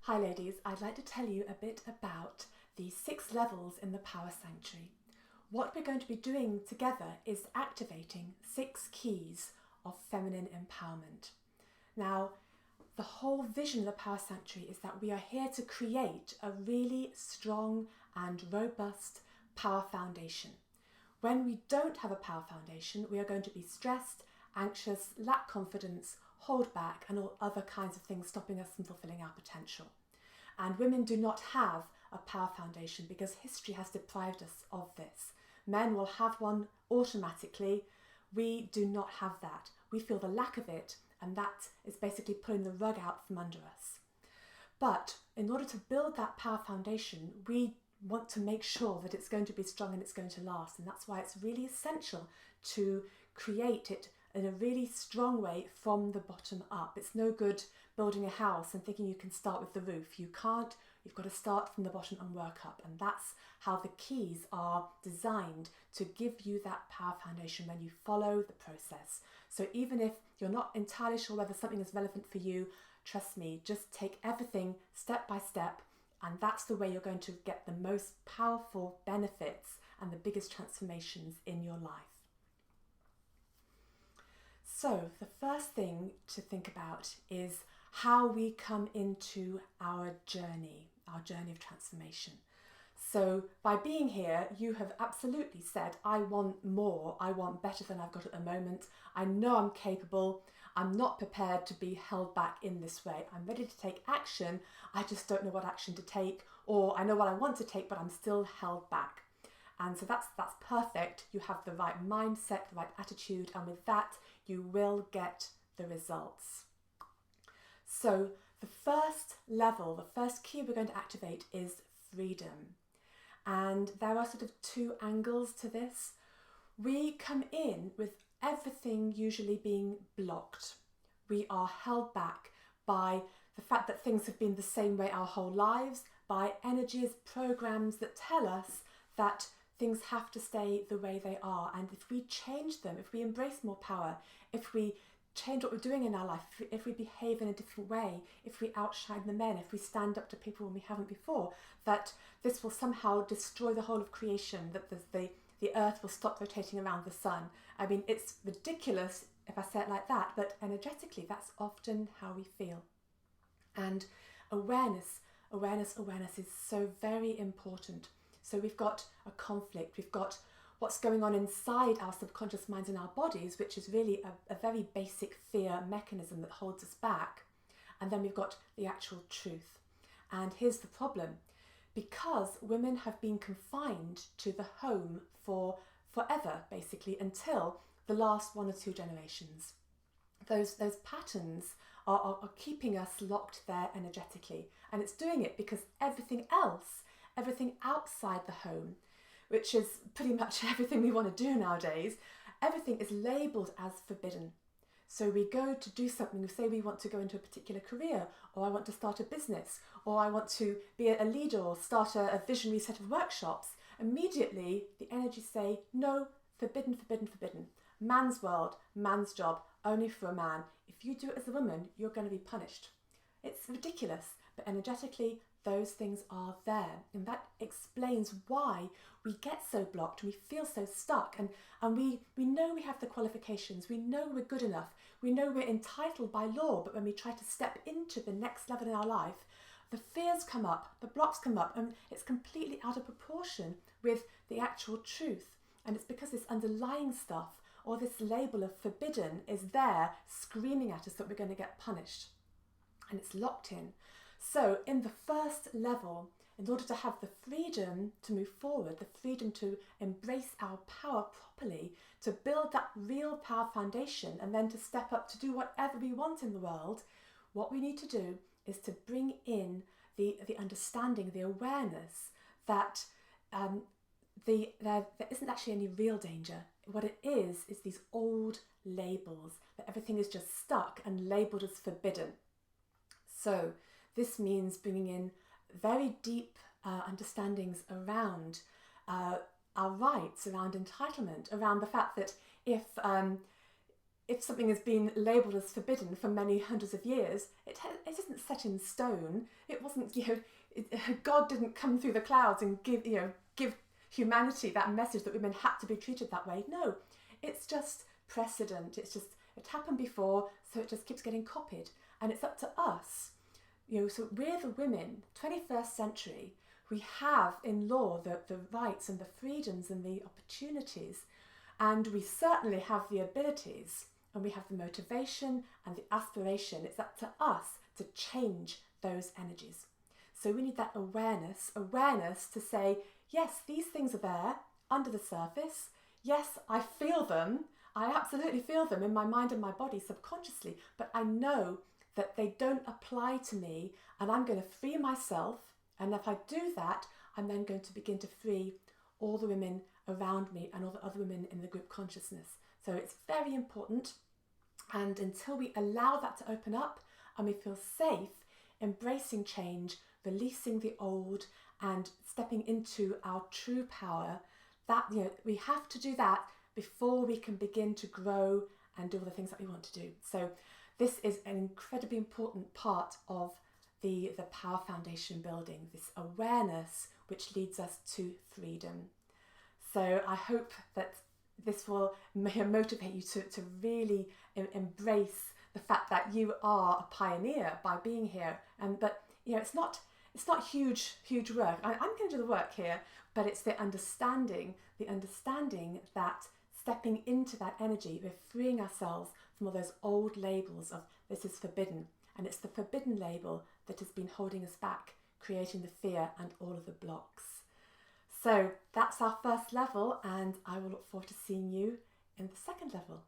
Hi ladies, I'd like to tell you a bit about the 6 levels in the Power Sanctuary. What we're going to be doing together is activating 6 keys of feminine empowerment. Now, the whole vision of the Power Sanctuary is that we are here to create a really strong and robust power foundation. When we don't have a power foundation, we are going to be stressed, anxious, lack confidence, hold back, and all other kinds of things stopping us from fulfilling our potential. And women do not have a power foundation because history has deprived us of this. Men will have one automatically. We do not have that. We feel the lack of it, and that is basically pulling the rug out from under us. But in order to build that power foundation, we want to make sure that it's going to be strong and it's going to last. And that's why it's really essential to create it in a really strong way from the bottom up. It's no good building a house and thinking you can start with the roof. You can't. You've got to start from the bottom and work up. And that's how the keys are designed to give you that power foundation when you follow the process. So even if you're not entirely sure whether something is relevant for you, trust me, just take everything step by step, and that's the way you're going to get the most powerful benefits and the biggest transformations in your life. So the first thing to think about is how we come into our journey of transformation. So by being here, you have absolutely said, I want more, I want better than I've got at the moment. I know I'm capable. I'm not prepared to be held back in this way. I'm ready to take action. I just don't know what action to take, or I know what I want to take, but I'm still held back. And so that's perfect. You have the right mindset, the right attitude, and with that, you will get the results. So the first level, the first key we're going to activate is freedom. And there are sort of 2 angles to this. We come in with everything usually being blocked. We are held back by the fact that things have been the same way our whole lives, by energies, programs that tell us that things have to stay the way they are. And if we change them, if we embrace more power, if we change what we're doing in our life, if we behave in a different way, if we outshine the men, if we stand up to people when we haven't before, that this will somehow destroy the whole of creation, that the earth will stop rotating around the sun. I mean, it's ridiculous if I say it like that, but energetically, that's often how we feel. And awareness is so very important. So we've got a conflict, we've got what's going on inside our subconscious minds and our bodies, which is really a very basic fear mechanism that holds us back. And then we've got the actual truth. And here's the problem. Because women have been confined to the home for forever, basically, until the last 1 or 2 generations. Those patterns are keeping us locked there energetically. And it's doing it because everything else, everything outside the home, which is pretty much everything we want to do nowadays, everything is labelled as forbidden. So we go to do something, we say we want to go into a particular career, or I want to start a business, or I want to be a leader or start a visionary set of workshops. Immediately, the energies say, no, forbidden, forbidden, forbidden. Man's world, man's job, only for a man. If you do it as a woman, you're going to be punished. It's ridiculous, but energetically, those things are there. And that explains why we get so blocked and we feel so stuck. And we know we have the qualifications. We know we're good enough. We know we're entitled by law. But when we try to step into the next level in our life, the fears come up, the blocks come up, and it's completely out of proportion with the actual truth. And it's because this underlying stuff, or this label of forbidden, is there screaming at us that we're going to get punished. And it's locked in. So in the first level, in order to have the freedom to move forward, the freedom to embrace our power properly, to build that real power foundation, and then to step up to do whatever we want in the world, what we need to do is to bring in the understanding, the awareness that there isn't actually any real danger. What it is these old labels, that everything is just stuck and labelled as forbidden. So this means bringing in very deep understandings around our rights, around entitlement, around the fact that if if something has been labelled as forbidden for many hundreds of years, it isn't set in stone. It wasn't, God didn't come through the clouds and give humanity that message that women had to be treated that way. No, it's just precedent. It happened before, so it just keeps getting copied. And it's up to us. So we're the women, 21st century, we have in law the rights and the freedoms and the opportunities, and we certainly have the abilities, and we have the motivation and the aspiration. It's up to us to change those energies. So we need that awareness to say, yes, these things are there under the surface. Yes, I feel them. I absolutely feel them in my mind and my body subconsciously, but I know that they don't apply to me, and I'm going to free myself. And if I do that, I'm then going to begin to free all the women around me and all the other women in the group consciousness. So it's very important. And until we allow that to open up and we feel safe, embracing change, releasing the old and stepping into our true power, that we have to do that before we can begin to grow and do all the things that we want to do. So this is an incredibly important part of the Power Foundation building, this awareness which leads us to freedom. So I hope that this will motivate you to really embrace the fact that you are a pioneer by being here. But it's not huge work. I'm going to do the work here, but it's the understanding that stepping into that energy, we're freeing ourselves from all those old labels of this is forbidden. And it's the forbidden label that has been holding us back, creating the fear and all of the blocks. So that's our first level, and I will look forward to seeing you in the second level.